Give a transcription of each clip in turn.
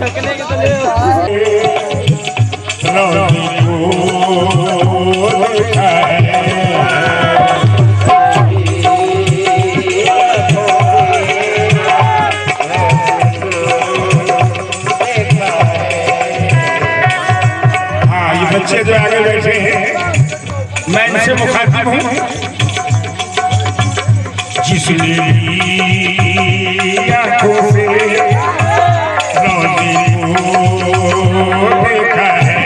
थकने के तो ले बच्चे जो आगे बैठे हैं मैं इनसे मुखातिब हूँ। जिसने आंखों से रोज़ी को देखा है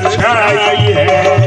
छाई है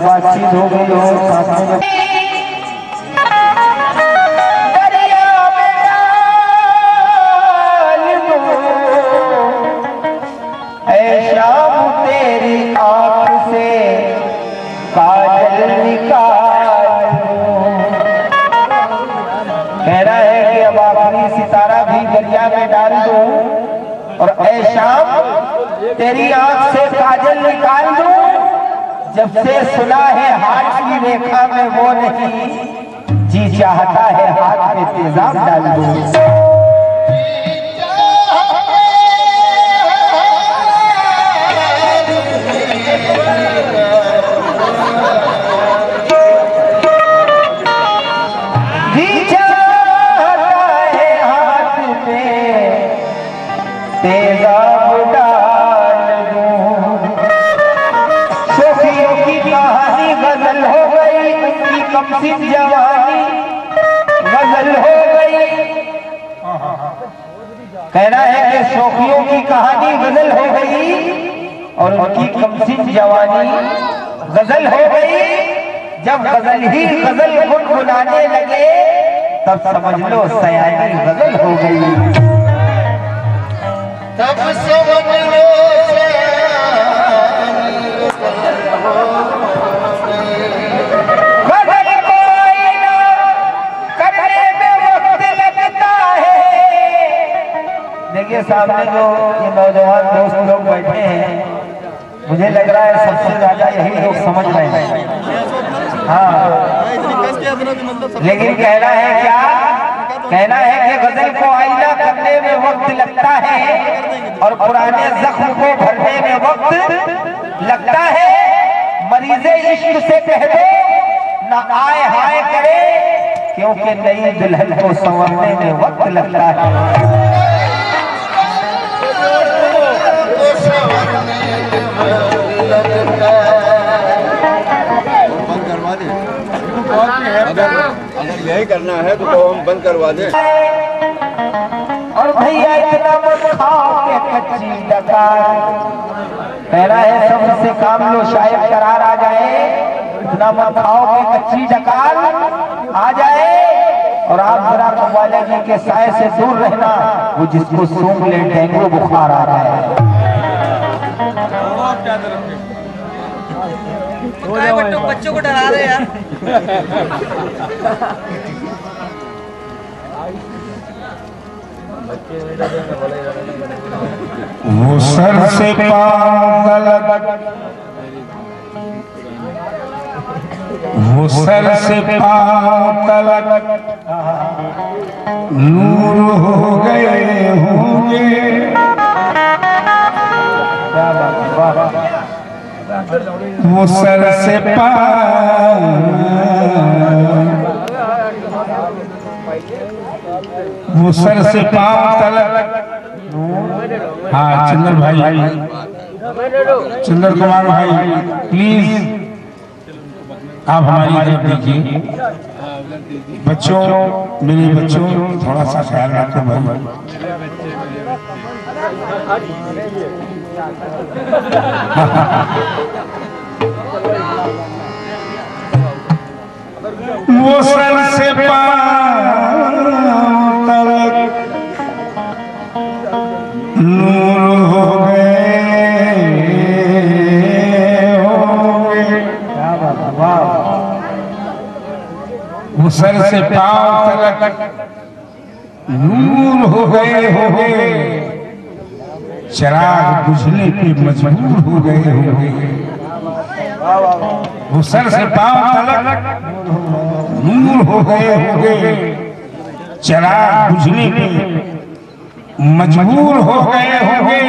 बातचीत हो गई हो साथ में शाम तेरी आंख से काजल निकाल। कह रहा है कि अब आखिरी सितारा भी दरिया में डाल दूं और ऐ शाम तेरी आंख से काजल निकाल दूं। जब से सुना है हाथ की रेखा में वो नहीं, जी चाहता है हाथ में तेजाब डाल दूं। जी चाहता है हाथ में तेजाब डाल दूं। सोफियों की कहानी गजल हो गई, उनकी कमसिन जवानी गजल हो गई। कहना है कि सोफियों की कहानी गजल हो गई और उनकी कमसिन जवानी गजल हो गई। जब गजल ही गजल गुनगुनाने लगे तब समझ लो सयानी गजल हो गई। तब समझ लो सामने जो ये नौजवान दोस्त लोग बैठे हैं, मुझे लग रहा है सबसे ज्यादा यही लोग समझ रहे हैं। हाँ, लेकिन कहना है क्या? कहना है कि गजल को आईना करने में वक्त लगता है और पुराने जख्म को भरने में वक्त लगता है। मरीजे इश्क से कह दो ना आए हाय करे, क्योंकि नई दुल्हन को संवरने में वक्त लगता है। अगर यही करना है तो हम बंद करवा दें। और भैया इतना मत खाओ के कच्ची डकार। कह रहा है सबसे काम लो शायद करार आ जाए। इतना मत खाओ के कच्ची डकार आ जाए। और आप जरा कव्वाले जी के साए से दूर रहना, वो जिसको सूंघ ले डेंगू बुखार आ रहा है। बच्चों को डरा रहे यार। वो सर से पाँव तलक, वो सर से पाँव तलक नूर हो गए होंगे। वो सर से पाँव, वो सर से पाँव तलक। हाँ चंद्र भाई, चंद्र कुमार भाई प्लीज आप हमारी तरफ देखिए। बच्चों, मेरे बच्चों थोड़ा सा ख्याल रखो भाई। वो सर से पाँव तलक नूर हो गए होंगे। वो सर से पाँव तलक नूर हो गए होंगे। चिराग बुझने पे मजबूर हो गए होंगे। वो सर से पाँव तलक नूर हो गए होंगे। चिराग बुझने पे मजबूर हो गए होंगे।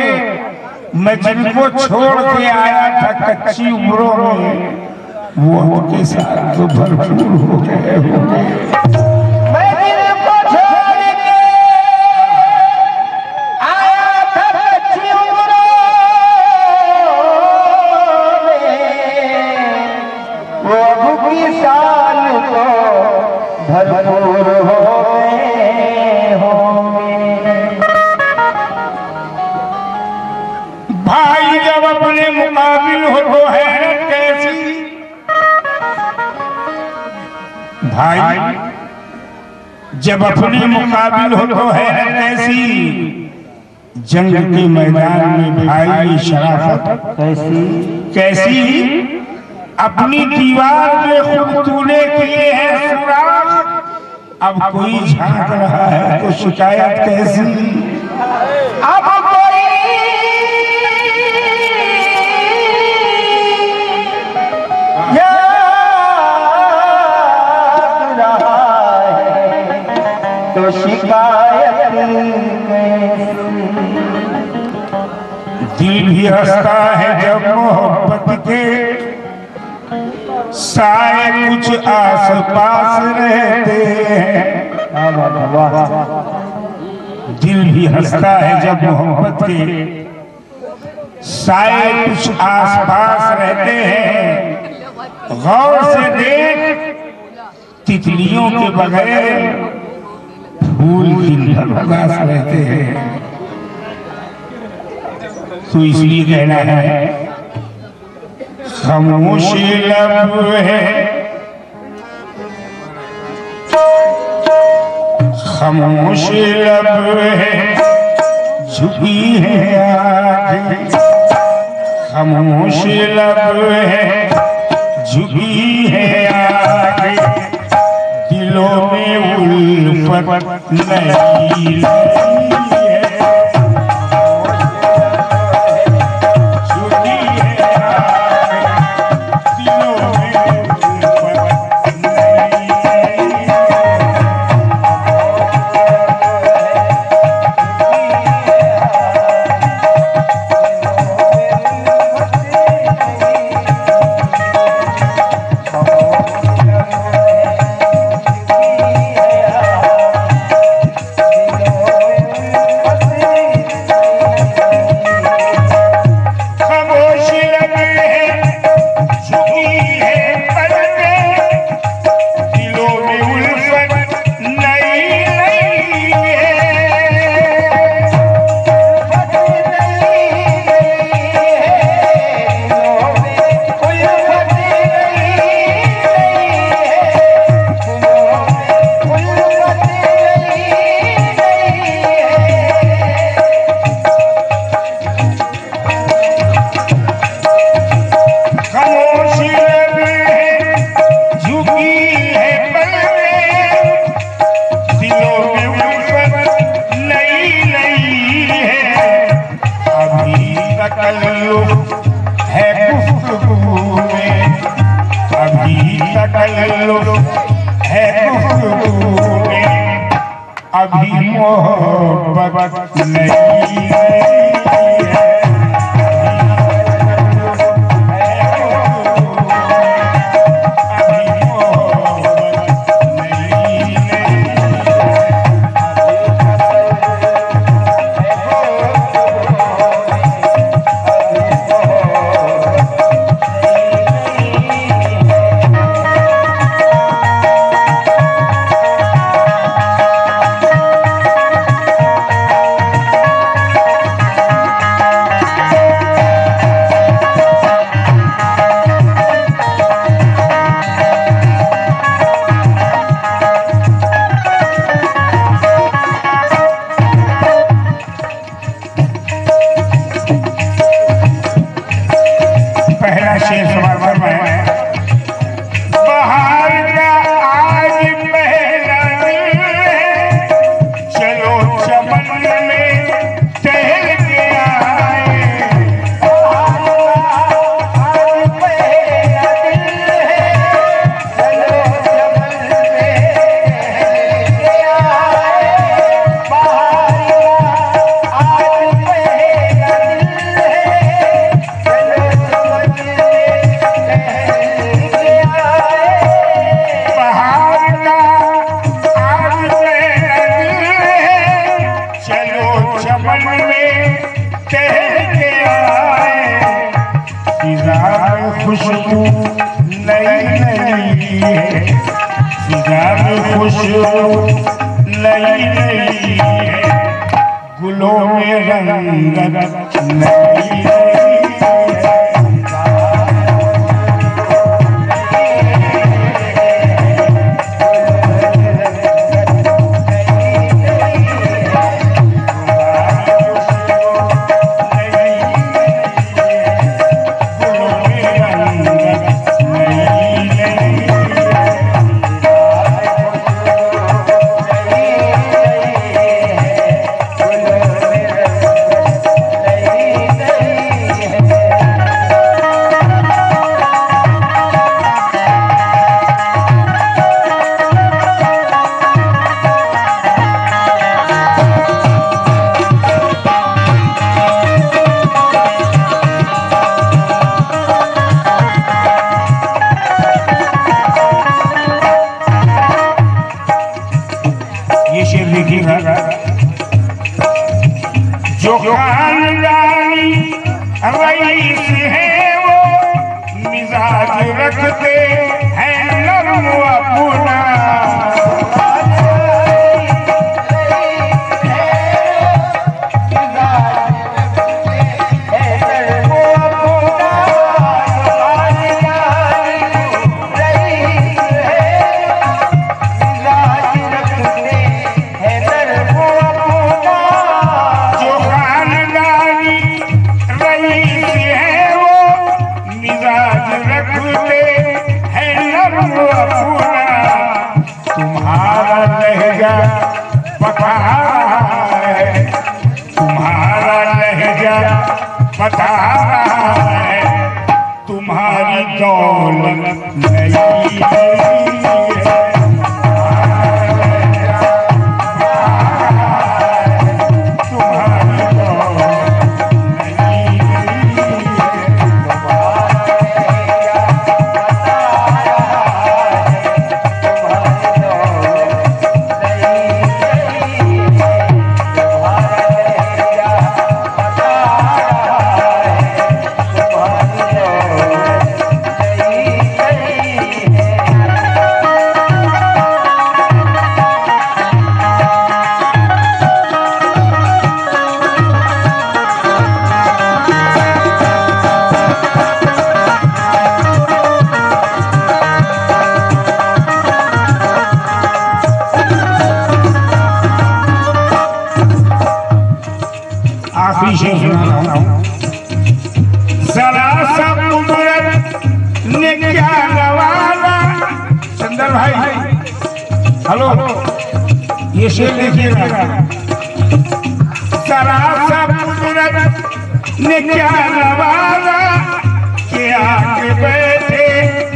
मैं जिनको छोड़ के आया था कच्ची उम्रों में, वो उनके साथ तो भरपूर हो गए होंगे। मैं जिनको भरपूर हो गए होंगे। भाई जब अपने मुकाबिल हो तो हैरत कैसी, भाई जब अपने मुकाबिल हो तो हैरत कैसी, जंग के मैदान में भाई शराफत कैसी कैसी, अपनी दीवार में खुद तूने किए हैं सुराख, अब कोई झांक रहा है तो शिकायत कैसी। अब कोई याद रहा है तो शिकायत दिल भी हंसता है जब मोहब्बत के साए कुछ आस पास रहते हैं। दिल भी हंसता है जब मोहब्बत के साए कुछ आस पास रहते हैं। गौर से देख तितलियों के बगैर फूल दिन भर उदास रहते हैं। तो इसलिए कहना है खामोश लब है, खामोश लब है झुकी है आँखें, खामोश लब है झुकी है आँखें, दिलों में उल्फत नहीं अभी मोहब्बत नहीं है। खुशबू नई नई है, गुलों में रंगत नई है। जो खानदानी रईस है वो मिजाज रखते हैं नरम अपना। तुम्हारा लहजा बता रहा है, तुम्हारा लहजा बता रहा है, तुम्हारी दौलत नहीं है। आखिरी शेर सुना रहा हूं। जरा सा कुदरत ने क्या नवाजा। चंदन भाई हेलो, ये शेर देखिएगा। जरा सा कुदरत ने क्या नवाजा कि आके बैठे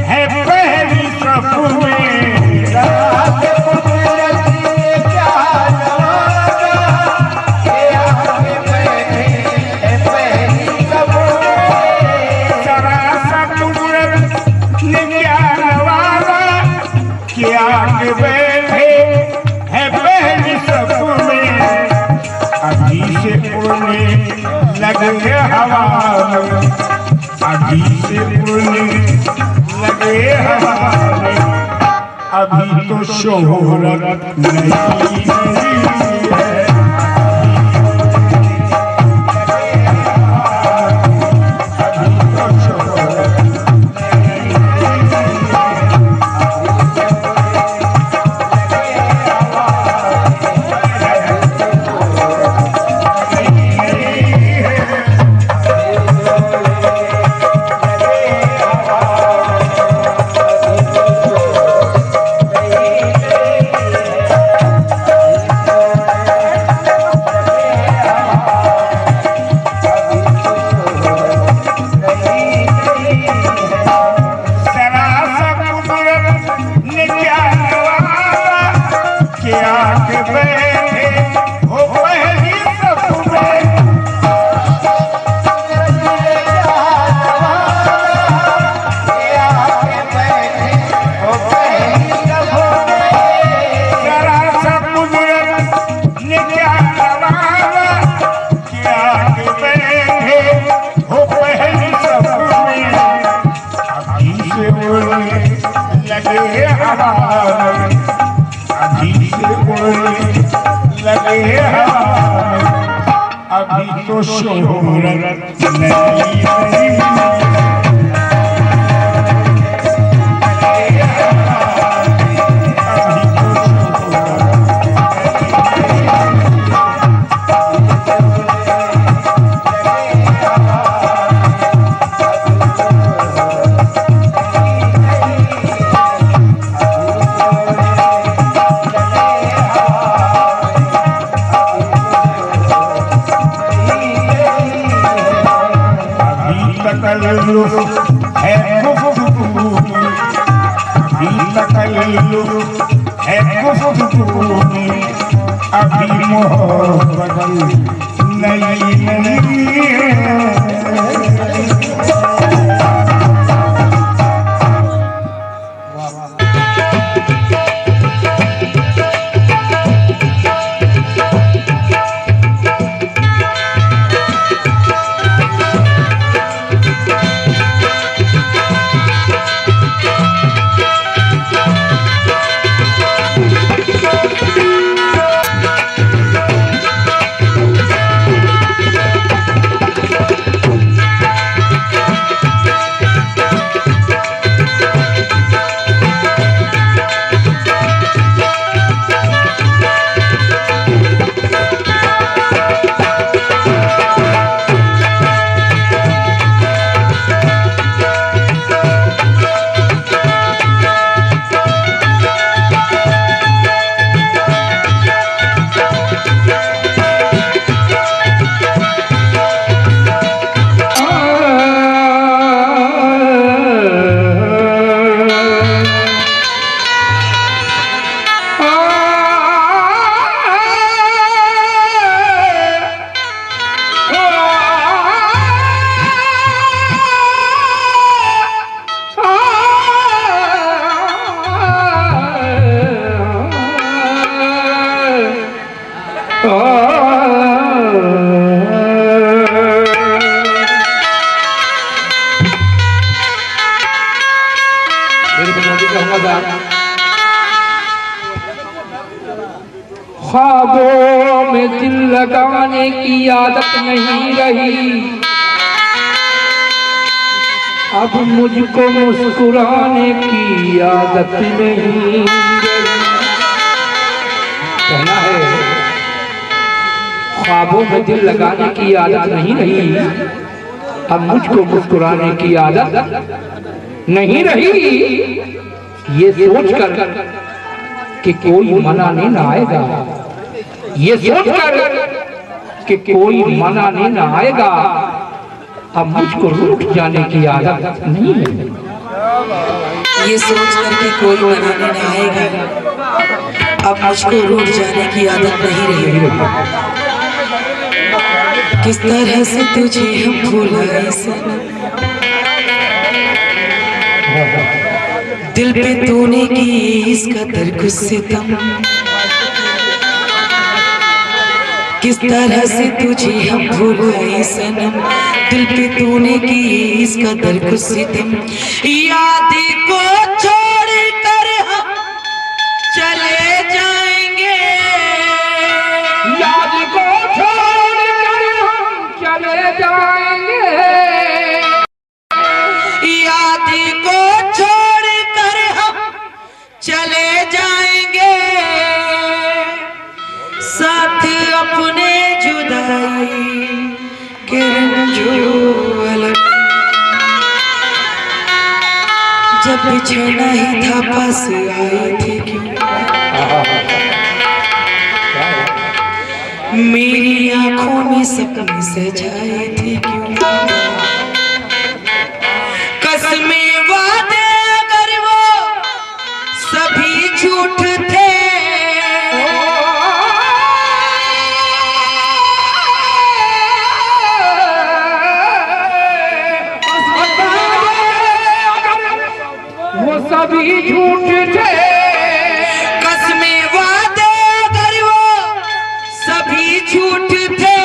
हैं पहली सफ में। आके बैठे हैं पहली सफ में, अभी से उड़ने लगे हवा में, अभी से उड़ने लगे हवा में, अभी तो शोहरत नहीं है। कोई लगे हाथ, अभी तो शोहरत नहीं। है गुफ्तगू, अभी मोहब्बत नई नई ख्वाबों में दिल लगाने की आदत नहीं रही, अब मुझको मुस्कुराने की आदत नहीं रही। कहना है ख्वाबों में दिल लगाने की आदत नहीं रही, अब मुझको मुस्कुराने की आदत नहीं रही। ये सोचकर कि कोई मनाने न आएगा, ये सोचकर कि कोई मनाने न आएगा, अब मुझको रूठ जाने की आदत नहीं है। ये सोच कर कि कोई मनाने न आएगा, अब मुझको रूठ जाने की आदत नहीं रही। किस तरह से तुझे हम भुलाए सनम, दिल पे तूने की इसका दर्द सितम। किस तरह से तुझे हम भूले सनम, दिल पे तूने की इसका दर्द सितम। याद को छोड़ कर हम चले जाएंगे, याद को छोड़ कर हम चले जाएंगे, याद को छोड़ कर हम चले जाएंगे, साथ अपने जुदाई के रंजो अलग। जब बिछड़ना ही था पास आए थे क्यों, मेरी आंखों में सपने सजाए थे क्यों। कसमें वादे अगर वो सभी झूठ थे, वो सभी झूठ थे। कसमें वादे अगर वो सभी झूठ थे,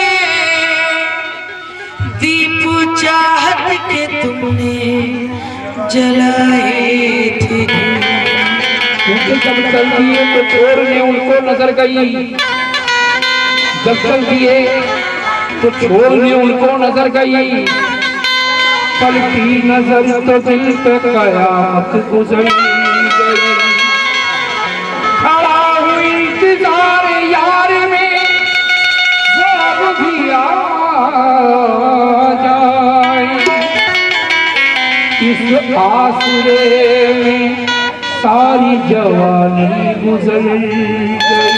दीप चाहत के तुमने जलाए थे। उनके सब गलतियों को छोड़ने उनको उनको नजर गई, जब चल दिए तो छोड़ने उनको नजर गई, पलटी नजर तो दिल पे कयामत गुजर गई। खड़ा हुई इंतजार यार में वो अब भी आ जाए, इस आसरे में सारी जवानी गुजर गई।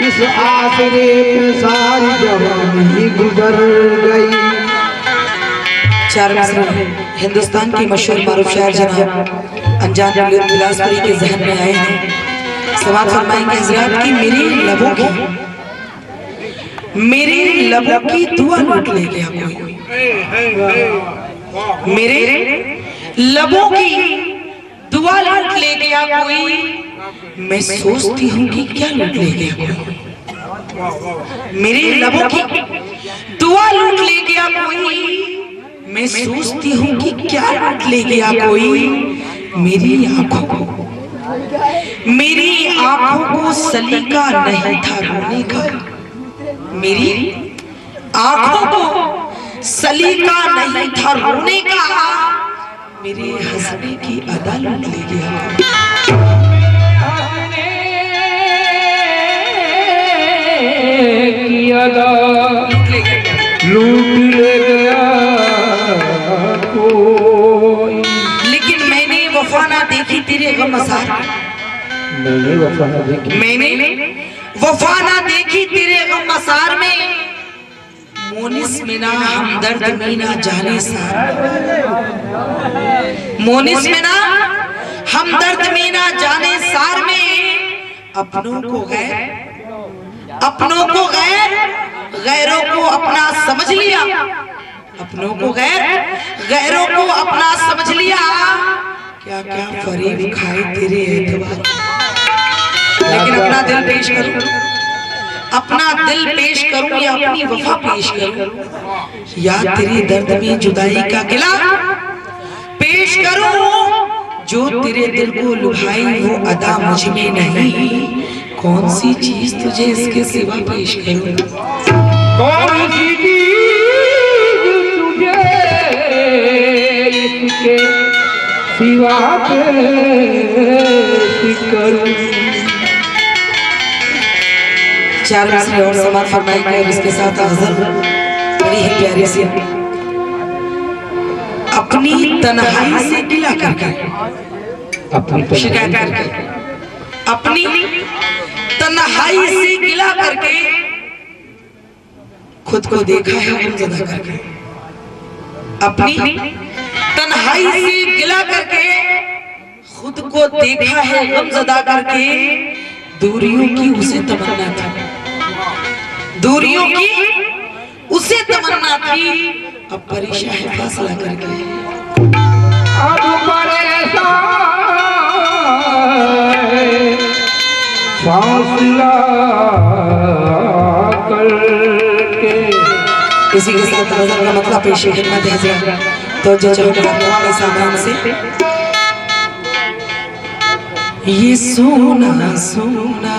इस आसरे पे सारी जवानी गुजर गई। चार मिसरा हिंदुस्तान की मशहूर मारूफ शायर जनाब अनजान बिलासपुरी के जहन में आए हैं। समाअत फरमाएंगे हज़रात की मेरे लबों की दुआ लूट ले गया कोई, मेरे लबों की दुआ लूट ले गया कोई, मैं सोचती हूँ कि क्या लूट ले गया कोई, मेरे लबों की दुआ लूट ले गया कोई, मैं सोचती हूँ कि क्या लूट ले गया कोई, मेरी आंखों को सलीका नहीं था रोने का, मेरी आंखों को सलीका नहीं था रोने का, मेरे हंसने की अदा लूट ले गया। लूट ले गया कोई, लेकिन मैंने वफा ना देखी तेरे गमसार, मैंने वफा ना देखी, मैंने वफा ना देखी तेरे गमसार में, मोनिस में ना हमदर्द में ना जाने सार, मोनिस में ना हमदर्द में ना जाने सार में, अपनों को गैर गैरों को अपना समझ लिया, अपनों को गैरों को अपना समझ लिया, क्या क्या फरेब खाए तेरे एतबार, लेकिन अपना दिल पेश करूं, अपना दिल पेश करूं या अपनी वफा पेश करूं, या तेरे दर्द में जुदाई का गिला पेश करूं, जो तेरे दिल को लुभाई वो अदा मुझ में नहीं, कौन सी चीज तुझे इसके सिवा पेश करूं, कौन सी चीज तुझे इसके सिवा पेश करूं। चार मिसरे और समाअत फरमाएंगे और इसके साथ गज़ल बड़ी ही प्यारी सी, अपनी तन्हाई से गिला करके, अपनी शिकायत करके, अपनी तन्हाई से गिला करके, खुद को देखा है गमज़दा करके, अपनी तन्हाई से गिला करके, खुद को देखा है गमज़दा करके, दूरियों की उसे तमन्ना थी, दूरियों की उसे तमन्ना थी, अब परेशान है फासला करके, अब परेशान फासला करके। इसी के साथ गज़ल का मतलब पेश खिदमत है हज़रात, तो जो चाहे सामान से, ये सोना सोना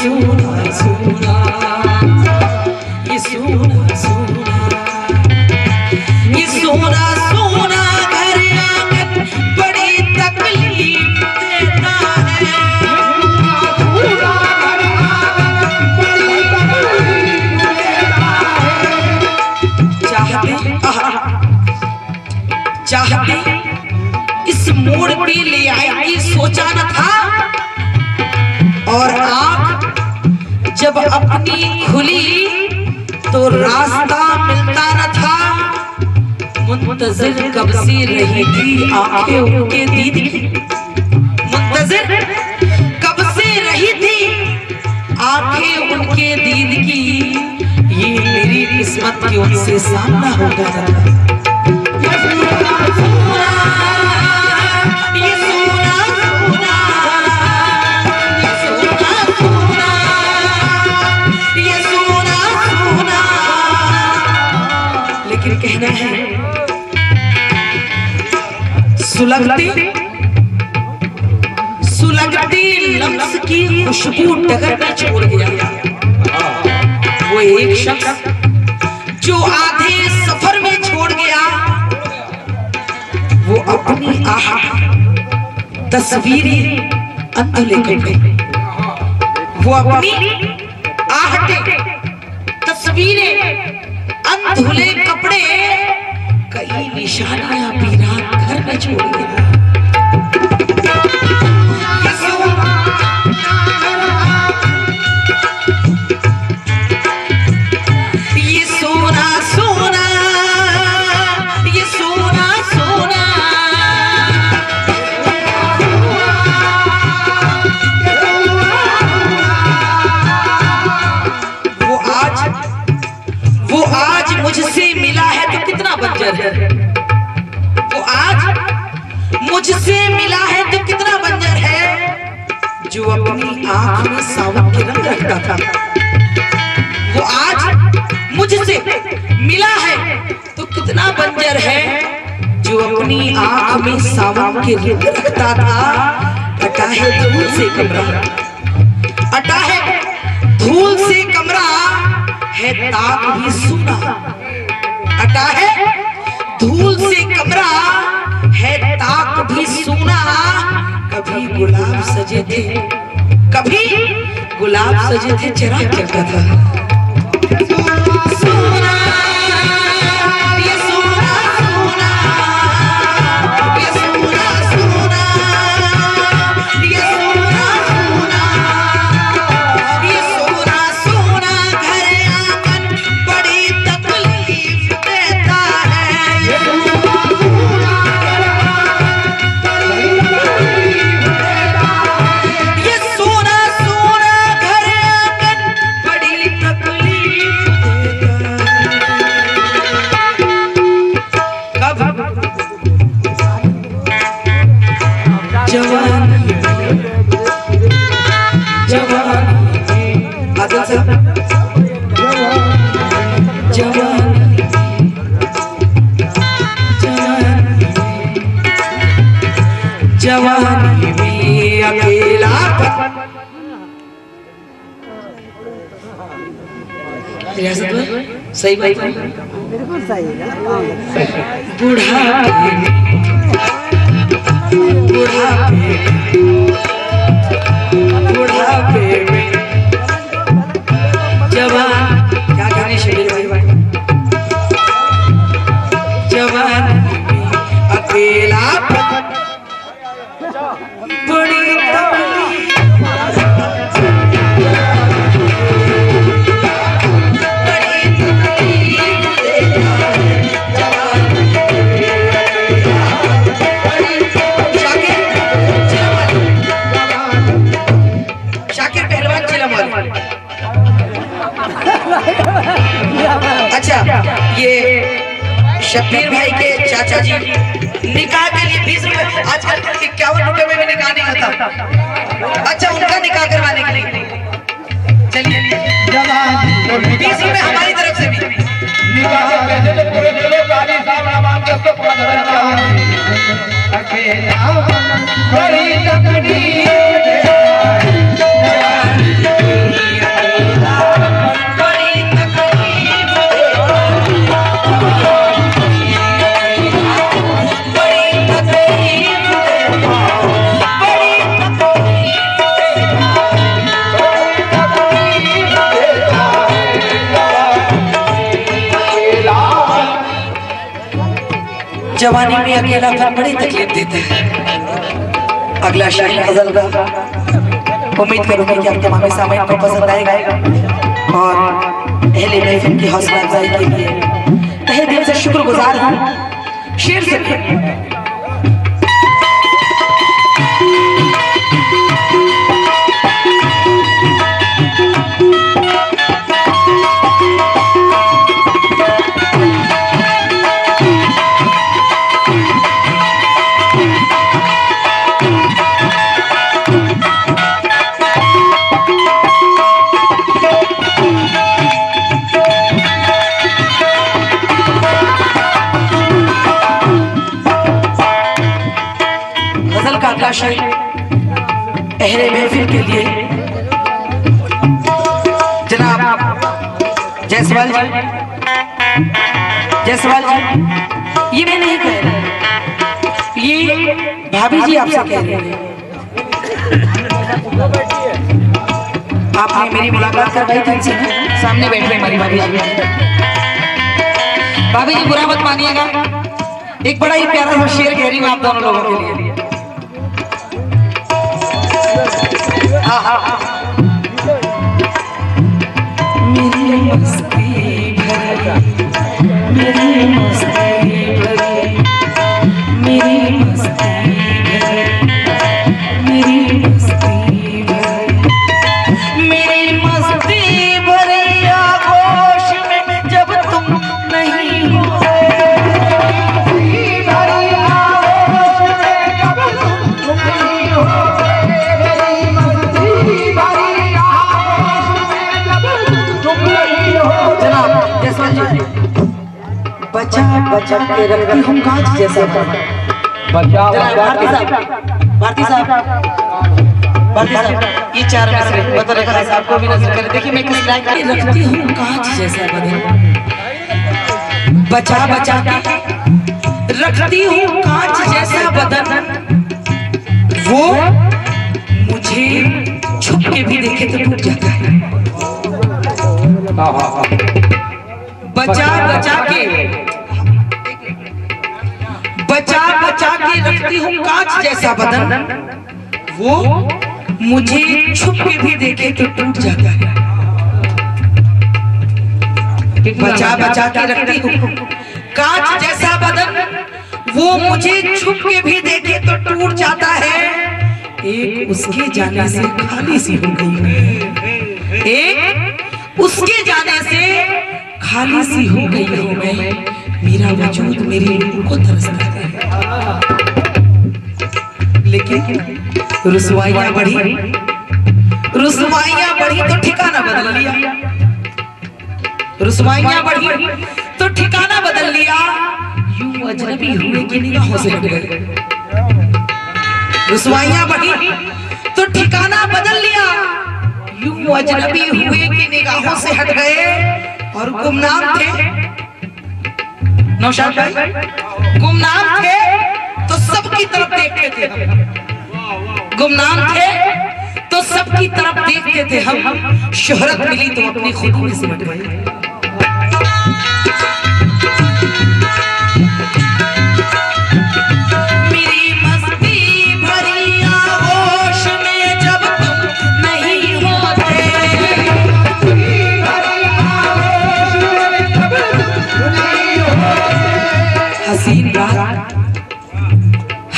सोना सोना, ये सोना सोना, ये सोना सोना घर आंगन बड़ी तकलीफ देता है। चाहते इस मोड़ पे ले आएगी सोचा न था, और आंख जब अपनी खुली तो रास्ता मिलता न था। मुंतजिर कब से रही थी आंखें उनके दीद की, मुंतजिर कब से रही थी आंखें उनके दीद की। ये मेरी किस्मत की उनसे सामना होगा था। लेकिन कहना है सुलगती लम्स की खुशबू डगर में छोड़ गया वो एक शख्स जो आधे सफर में छोड़ गया। वो अपनी तस्वीरें अंधुले कपड़े, वो अपनी तस्वीरें अंधुले कपड़े कई निशानियां वीरान घर में छोड़ गया। ये सोना सोना, ये सोना सोना, वो आज मुझसे मिला है तो कितना बंजर है। वो आज मुझसे मिला है तो कितना बंजर है। जो अपनी आंख में सावन के रंग रखता था, वो आज मुझसे मिला है तो कितना बंजर है। जो अपनी आंख में सावन के रंग रखता था। अटा है धूल से कमरा, अटा है धूल से कमरा, है ताक भी सुना। अटा है धूल से कमरा, है ताक भी सुना। कभी गुलाब सजे थे, कभी गुलाब सजे थे, चिराग जलता था। सोना, ये सोना सोना, ये सोना सोना, ये सोना सोना, ये सोना सोना घर आंगन बड़ी तकलीफ देता है। ये सोना सोना, ये सोना सोना घर आंगन बड़ी तकलीफ देता है। कब जवान जवान आदिल साहब, जवान जवानी में अकेलापन, सही बात है, बिल्कुल सही है। बुढ़ापे में जवान क्या गाने शबीर भाई, जवान में अकेलापन बड़ी शाकिर पहलवान चिलम वाले। अच्छा, ये शब्बीर भाई के चाचा जी निकाह के लिए 20 रुपए, आजकल 51 रुपए में भी निकाह नहीं होता। अच्छा, उनका निकाह करवाने के लिए चलिए 20 रुपए हमारी तरफ से भी। निकाह के पैसे तो पूरे ले लो, गाली साहब नाम के तो पूरा धरा अकेला बड़ी तकलीफ जवानी में अकेलापन बड़ी तकलीफ देता है। अगला शायर गजल का उम्मीद करूंगी कि आपके मामे सामने को पसंद आएगा और अहले महफिल की हौसला अफजाई के लिए तहे दिल से शुक्रगुजार हूं। शेर से अहले महफिल के लिए जनाब जायसवाल जी, ये मैं नहीं कह रहा, ये भाभी जी आपसे कह रही है। आपने मेरी मुलाकात करवाई थी इनसे, सामने बैठ रहे हमारी भाभी जी। भाभी जी बुरा मत मानिएगा, एक बड़ा ही प्यारा सा शेर कह रही हूँ आप दोनों लोगों के लिए। मेरी मस्ती भरी, मेरी मस्ती भरी, मेरी मस्ती भरी, मेरी मस्ती भरी, मेरी मस्ती भरी आगोश में जब तुम नहीं हो, बचा बचा के रखती हूँ कांच जैसा। भारती साहब, ये चार मिसरे बता रखा साहब को भी नजर कर। देखिए मैं किस लाइन में रखती हूँ कांच जैसा बदन, बचा बचा के रखती हूँ कांच जैसा बदन, वो मुझे छुप के भी देखे तो टूट जाता है। बचा बचा के रखती हूँ कांच जैसा बदन, वो मुझे छुप के भी देखे तो टूट जाता है। बचा बचा के रखती हूँ कांच जैसा बदन, वो मुझे छुप के भी देखे तो टूट जाता है। एक उसके जाने से खाली सी हो गई है, एक उसके जाने से खाली सी हो गई हूँ मैं, मेरा वजूद मेरी रूह को तरसता है। लेकिन रुसवाइयाँ बढ़ी तो ठिकाना बदल लिया, रुसवाइयाँ बढ़ी तो ठिकाना बदल लिया, यूं अजनबी हुए की निगाहों से हट गए। रुसवाइयाँ बढ़ी तो ठिकाना बदल लिया, यूं अजनबी हुए की निगाहों से हट गए। और गुमनाम थे नौशाद भाई, गुमनाम थे तो सबकी तरफ देखते थे हम, गुमनाम थे तो सबकी तरफ देखते थे हम, शोहरत मिली तो अपनी खुद में सिमट गए। मेरी मस्ती भरी आगोश में जब तुम नहीं होते,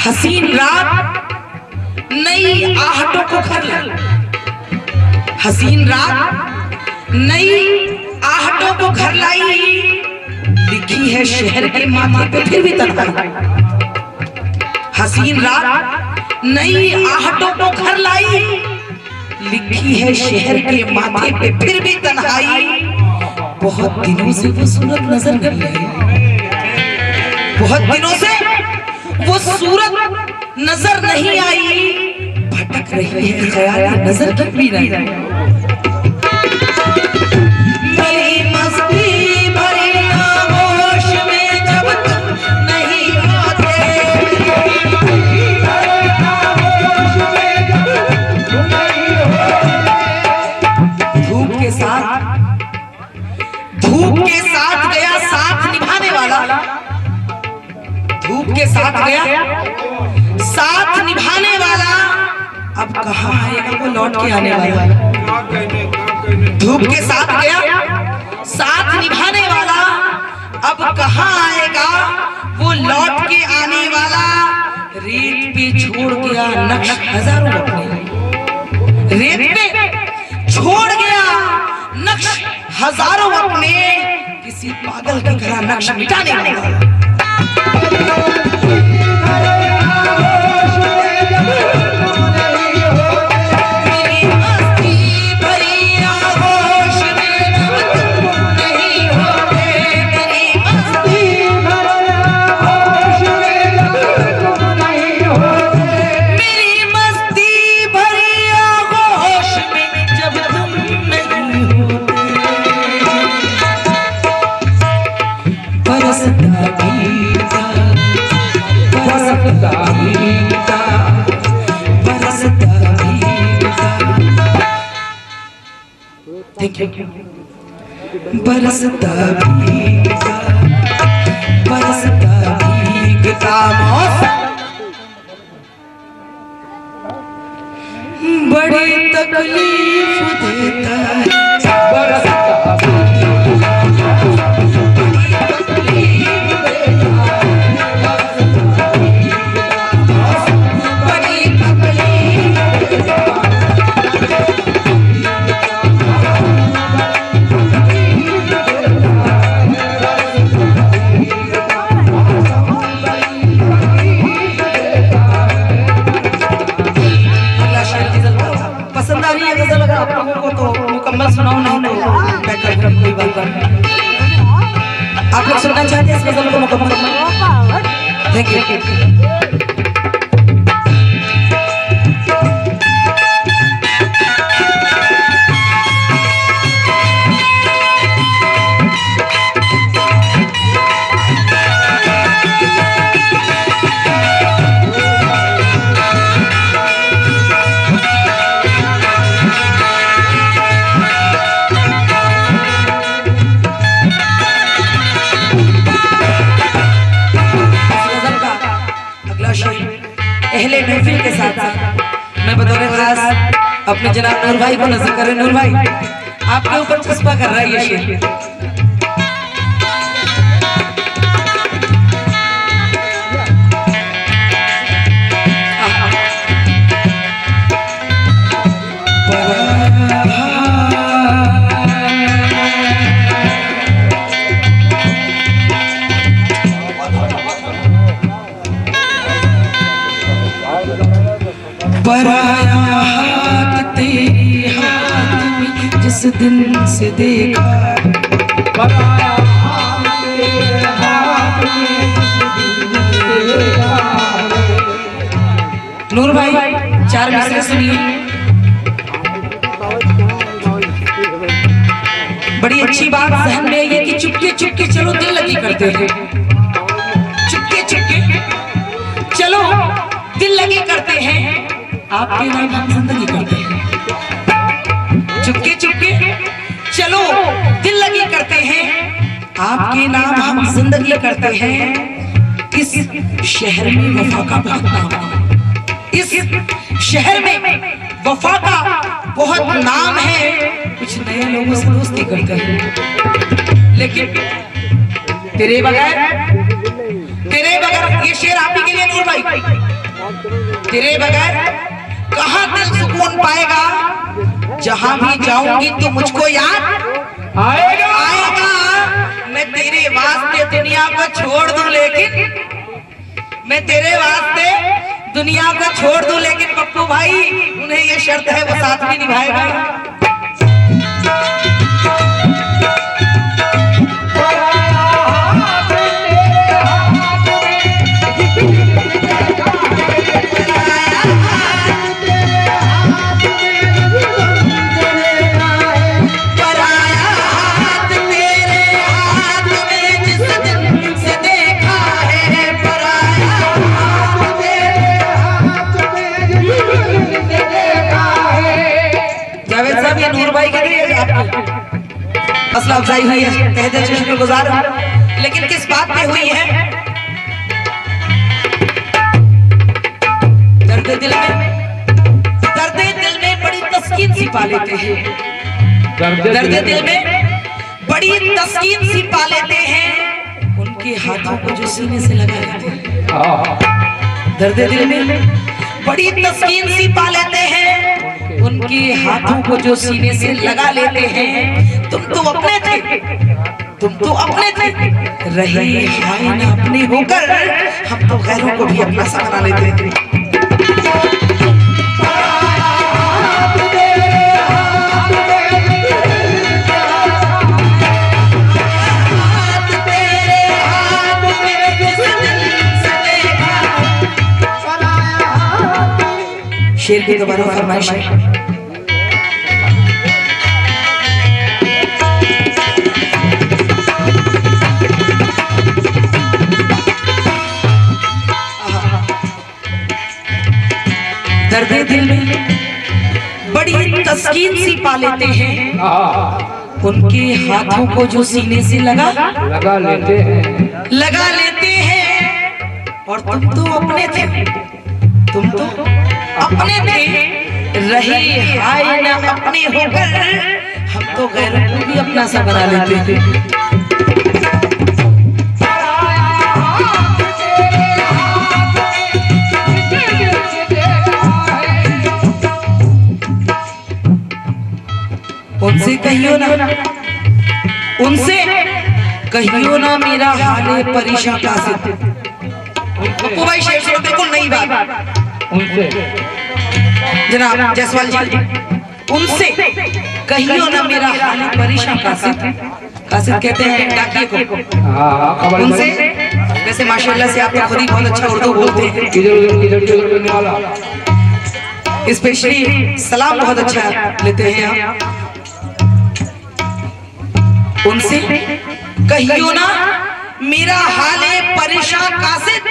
हसीन रात नई आहटों को घर लाई, हसीन रात नई आहटों को घर लाई, लिखी है शहर के माथे पे फिर भी तन्हाई। हसीन रात नई आहटों को घर लाई, लिखी है शहर के माथे पे फिर भी तन्हाई। बहुत दिनों से वो सूरत नजर नहीं आई, बहुत दिनों से वो सूरत नजर नहीं आई, भटक रही है ख्याल नजर की भी नहीं। मेरी मस्ती भरी आगोश में जब तुम नहीं होते, धूप के साथ गया साथ निभाने वाला, धूप धूप के साथ गया, साथ निभाने वाला अब कहाँ आएगा, वो लौट के आने वाला। धूप के साथ गया, साथ निभाने वाला अब कहाँ आएगा, वो लौट के आने वाला। रेत पे छोड़ गया नक्श हजारों अपने, रेत पे छोड़ गया नक्श हजारों अपने, किसी पागल की तरह नक्श मिटाने वाला। बरसता भीगता, बरसता भीगता मौसम बड़ी तकलीफ देता है। बरसता सुनाओ, नहीं तो बैकअप कोई बात नहीं। आप लोग सुनना चाहते हैं इस गजल को मुकम्मल? Thank you. पहले महफिल के साथ मैं बतौर खास अपने जनाब नूर भाई को नजर कर रहे। नूर भाई आपके ऊपर चस्पा कर रहा है ये शेर। पराया हाथ तेरे हाथ में जिस दिन से देखा, पराया हाथ तेरे हाथ में जिस दिन से देखा। नूर भाई 4 मिसरे सुनिए, बड़ी अच्छी बात जहन में ये कि चुपके चुपके चलो दिल लगी करते हैं, चुपके चुपके चलो दिल लगी करते हैं, आपके नाम हम जिंदगी करते हैं। चुपके चुपके चलो दिल लगी करते हैं, आपके नाम हम जिंदगी करते हैं। इस शहर में वफा का बहुत नाम है, इस शहर में वफा का बहुत नाम है। कुछ नए लोगों से दोस्ती करते हैं, लेकिन तेरे बगैर ये शेर आप ही के लिए नूर भाई, तेरे बगैर कहाँ दिल सुकून पाएगा। जहाँ भी जाऊंगी तो मुझको याद आएगा। मैं तेरे वास्ते दुनिया को छोड़ दूं, लेकिन मैं तेरे वास्ते दुनिया को छोड़ दूं, लेकिन पप्पू भाई उन्हें ये शर्त है वो साथ भी निभाएगा। हौसला अफजाई हुई है, तहे दिल से शुक्रगुजार हूं। लेकिन किस बात पे हुई है दर्द दिल में बड़ी तस्कीन सी पा लेते हैं। दर्द दिल में बड़ी तस्कीन सी पा लेते हैं उनके हाथों को जो सीने से लगा लेते हैं। दर्द दिल में बड़ी तस्कीन सी पा लेते हैं उनके हाथों को जो सीने से लगा लेते हैं। तुम तो अपने थे, तुम तो अपने थे, रहे हाय ना अपने होकर हम तो गैरों को भी अपना सा बना लेते थे। शेर की दोबारा फरमाइश है। दर्द दिल में बड़ी तस्कीन सी पा लेते हैं उनके हाथों को जो सीने से लगा लेते हैं। और तुम तो अपने थे, तुम तो अपने थे, रहे हाय ना अपने होकर हम तो गैरों को भी अपना सा बना लेते थे। उनसे कहियो ना, उनसे कहियो ना मेरा हाल परेशान कासिद। वो भाई शेर सुनो, बिल्कुल नई बात उनसे जनाब जायसवाल जी, उनसे कहियो ना मेरा हाल परेशान कासिद। कासिद कहते हैं डाकिए को। उनसे वैसे माशाल्लाह से आप खुद ही बहुत अच्छा उर्दू बोलते हैं, स्पेशली सलाम बहुत अच्छा लेते हैं आप। उनसे कहियो ना मेरा हाल परेशान कासिद,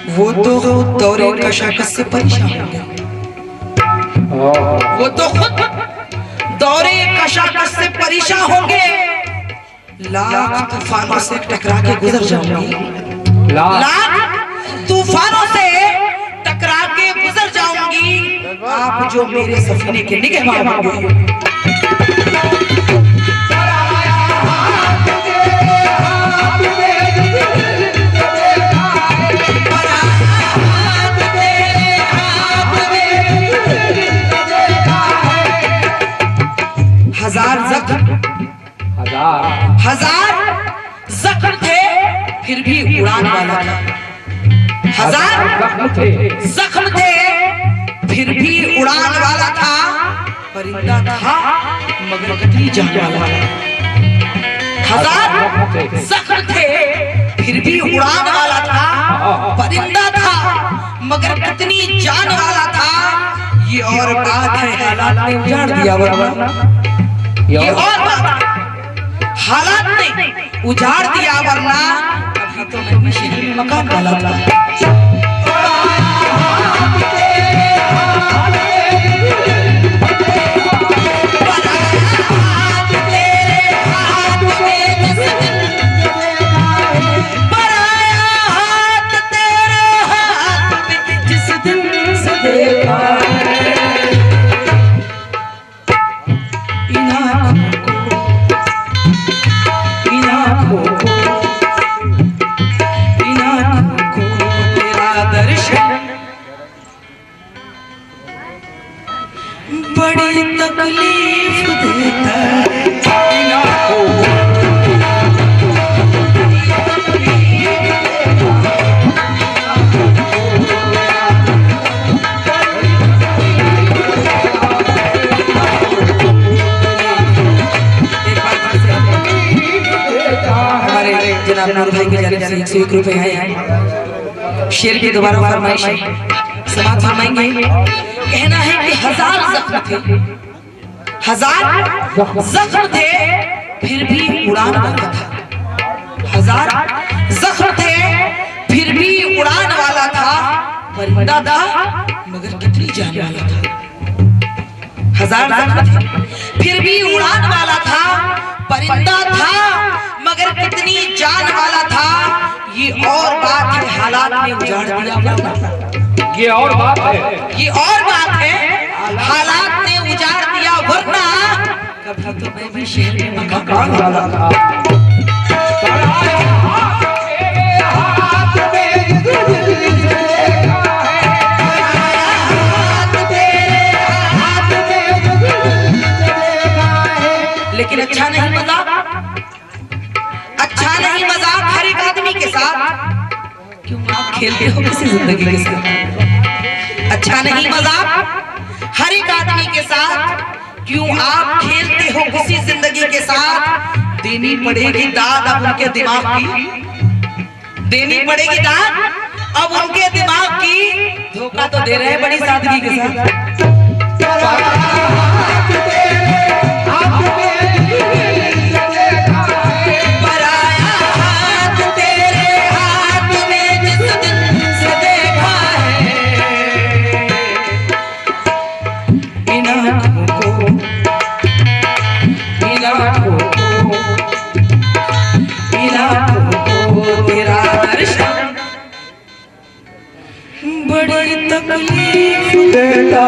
वो तो खुद दौरे कशाकश से परेशान हो गया। वो तो खुद दौरे कशाकश से परेशान होंगे। लाख तूफानों से टकरा के गुजर जाऊंगी, लाख तूफानों से टकरा के गुजर जाऊंगी, आप जो मेरे सफीने के निगहबान होंगे। हजार जख्म थे फिर भी उड़ान वाला था। हजार जख्म थे फिर भी उड़ान वाला था। परिंदा था मगर कितनी जान वाला था। हजार जख्म थे फिर भी उड़ान वाला था। परिंदा था मगर कितनी जान वाला था। ये और बात है हालात ने उजाड़ दिया, वरना ये और बात हालात ने उजाड़ दिया, वरना अभी तो मैं भी शहर में मकान वाला था। बड़ी तकलीफ देता हमारे जनाब नूर भाई की जानिब से 101 रुपए हैं। शेर की दोबारा फरमाइश है, समाप्त फरमाएंगे। कहना है कि हजार जख्म थे, हजार जख्म थे फिर भी उड़ान वाला था। हजार जख्म थे फिर भी उड़ान वाला था। परिंदा था मगर कितनी जान वाला था। हजार जख्म थे फिर भी उड़ान वाला था। परिंदा था मगर कितनी जान वाला था। ये और बात है हालात ने उजाड़ दिया। ये और बात है। ये और बात है, हालात ने उजाड़ दिया, वरना कभी तो मैं भी शेर में मकान डाला था। लेकिन अच्छा नहीं मजाक, अच्छा नहीं मजाक हर एक आदमी के साथ। क्यों आप खेलते हो किसी जिंदगी के साथ? अच्छा नहीं मजाक हर एक आदमी के साथ। क्यों आप खेलते हो किसी जिंदगी के साथ? देनी पड़ेगी दाद अब उनके दिमाग की, देनी पड़ेगी दाद अब उनके दिमाग की। धोखा तो दे रहे हैं बड़ी सादगी के साथ। बड़ी तकलीफ देता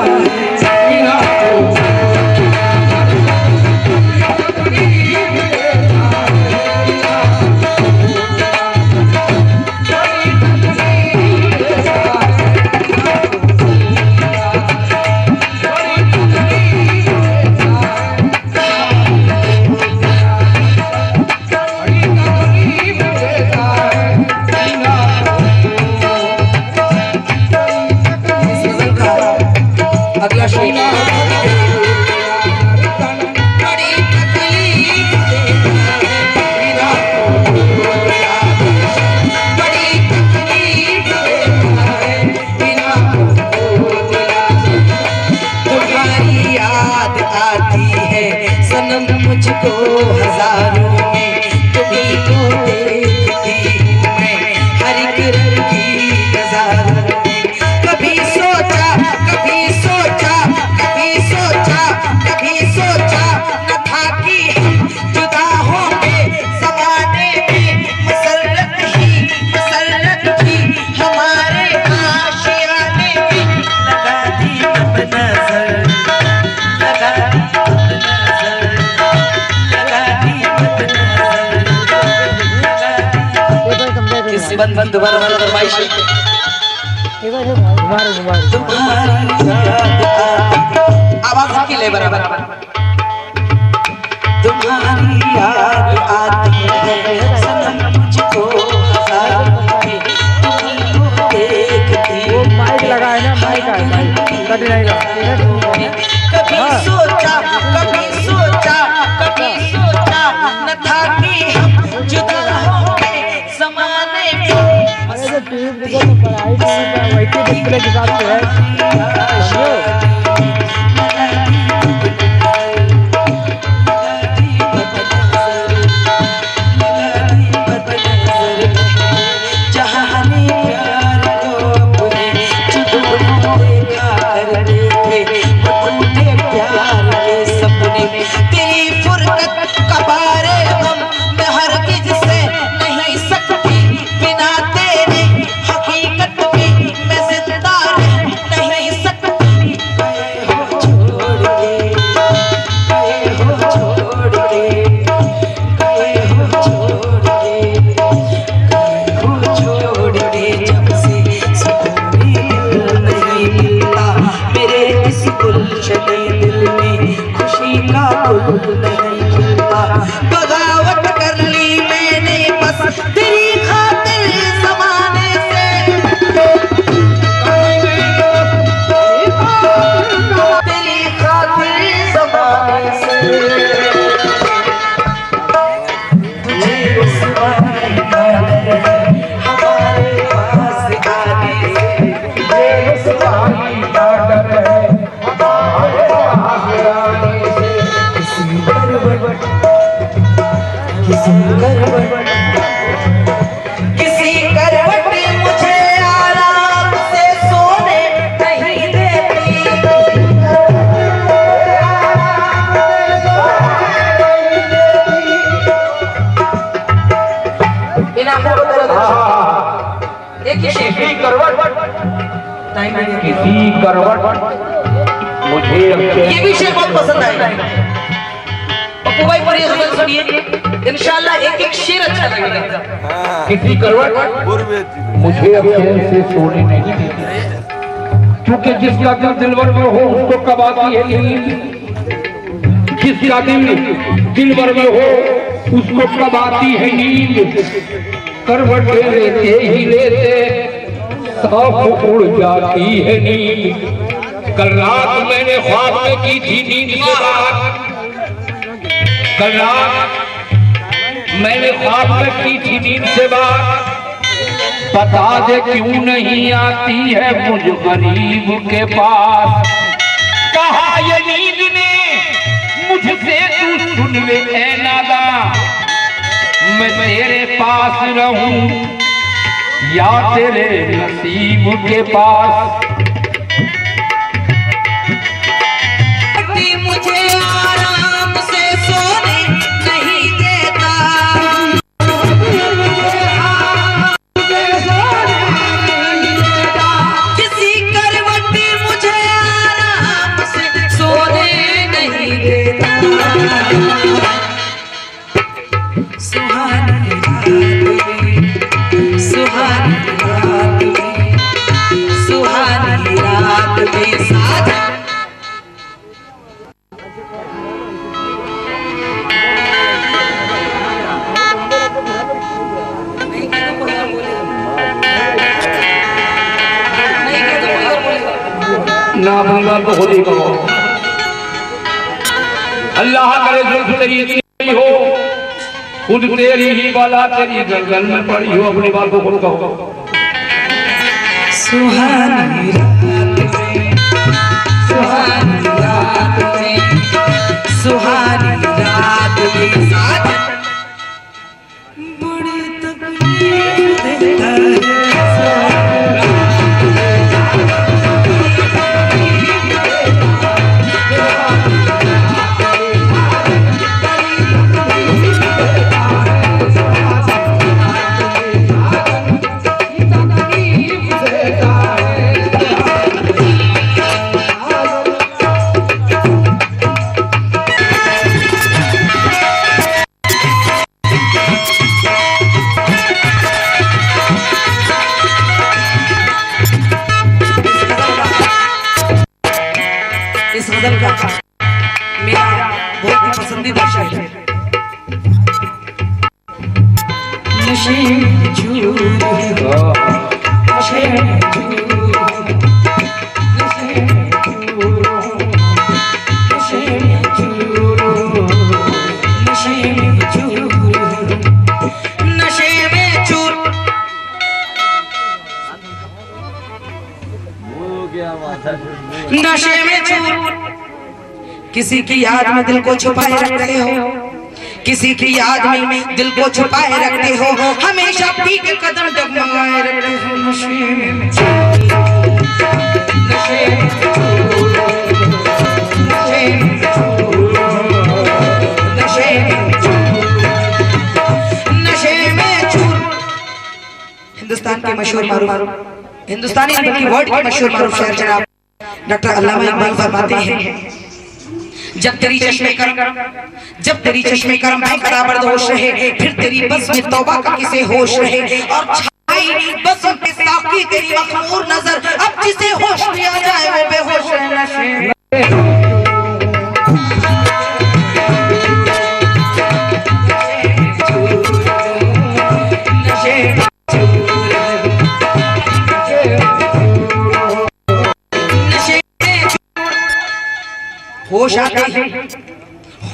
मुझको हजारों में तुम्हीं को देखती हूँ मैं, हर एक रंग की नजारों में। कभी सोचा कभी सोचा कभी सोचा कभी सोचा न था कि हम जुदा होंगे ज़माने में। मसरत ही हमारे आशियाने में। लगा दी अब नजर, लगा दी बंधन दोबारा फरमाइश आवाज की ले बराबर। तुम्हारी याद आती है सनम मुझको हजारों में, तुम्हीं को देखती हूँ। माइक लगा है ना, माइक कट जाएगा। कभी सोचा कभी सोचा कभी सोचा न था कि हम जुदा होंगे ज़माने में। वही डिस्प्ले के साथ है। बगावत कर ली मैंने बस तेरी खातिर ज़माने से, तेरी खातिर ज़माने से। तुझे उस हमारे पास आने से, तुझे उस किसी करवट मुझे आराम से सोने नहीं देती। किसी करवट मुझे अब चैन ये भी शेर बहुत पसंद आएगा। पप्पू भाई पर ये सुनिए, इंशाल्लाह एक एक शेर अच्छा लगेगा। किसी करवट मुझे अब चैन से सोने नहीं देती, क्योंकि जिसका दिल दिलवर में हो उसको कब आती है नींद, जिसका दिल दिलवर में हो उसको कब आती है नींद। करवट लेते ही लेते सांप उड़ जाती है नींद। कल रात मैंने ख्वाब में की थी नींद से बात, कल रात मैंने ख्वाब में की थी नींद से बात। बता दे क्यों नहीं आती है मुझ गरीब के पास। कहा ये नींद ने मुझसे तू सुन ले ऐ नादा, मैं तेरे पास रहूं या तेरे नसीब के पास। मुझे आराम से सोने नहीं देता, किसी करवट मुझे आराम से सोने नहीं देता। सुहानी रात में, सुहानी रात में, सुहानी रात में साथ ना भूला तो खुद ही कहो। अल्लाह करे जुल्फ तेरी इतनी हो, खुद तेरी ही बाला तेरी गर्दन में पड़ी हो, अपनी बात को खुद कहो। सुहानी रात में, सुहानी रात में, सुहानी रात में साथ बड़ी तकलीफ देता है। इस गजल का मेरा बहुत ही पसंदीदा शेर है। नशे में चूर है, नशे में चूर है, नशे में चूर है, नशे में चूर है, नशे में चूर है, नशे में चूर। नशे में चूर, किसी की याद में दिल को छुपाए रखते हो, किसी की याद में दिल को छुपाए रखते हो, हमेशा पी के कदम डगमगाए रखते हो। नशे में चूर, नशे में चूर, नशे में चूर, नशे में चूर, नशे में चूर। हिंदुस्तान के मशहूर मारूफ हिंदुस्तानी बल्कि वर्ल्ड के मशहूर मारूफ शायर जनाब डॉक्टर अल्लामा इकबाल फरमाते हैं, जब तेरी चश्मे करम, जब तेरी चश्मे करम भाई बराबर दोष रहे, फिर तेरी बस में तौबा का किसे होश रहे, और छाई बस के साकी तेरी मखमूर नजर, अब जिसे होश भी आ जाए वो बेहोश रहे। नशे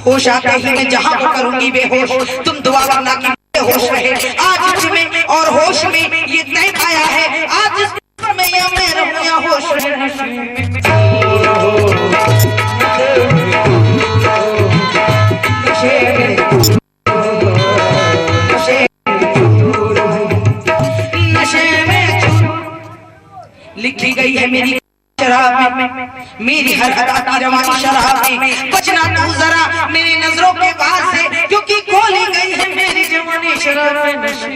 होश आते ही मैं जहां को करूंगी बेहोश, तुम दुआ करना कि बेहोश रहे। आज में और होश में ये तय पाया है, आज में या मैं रहूं या होश रहे। लिखी गई है मेरी शराब में, मेरी हर अदा की रवानी शराब में, बचना तू जरा मेरी नजरों के पास से, क्योंकि खोली गई है मेरी जवानी शराब में। नशे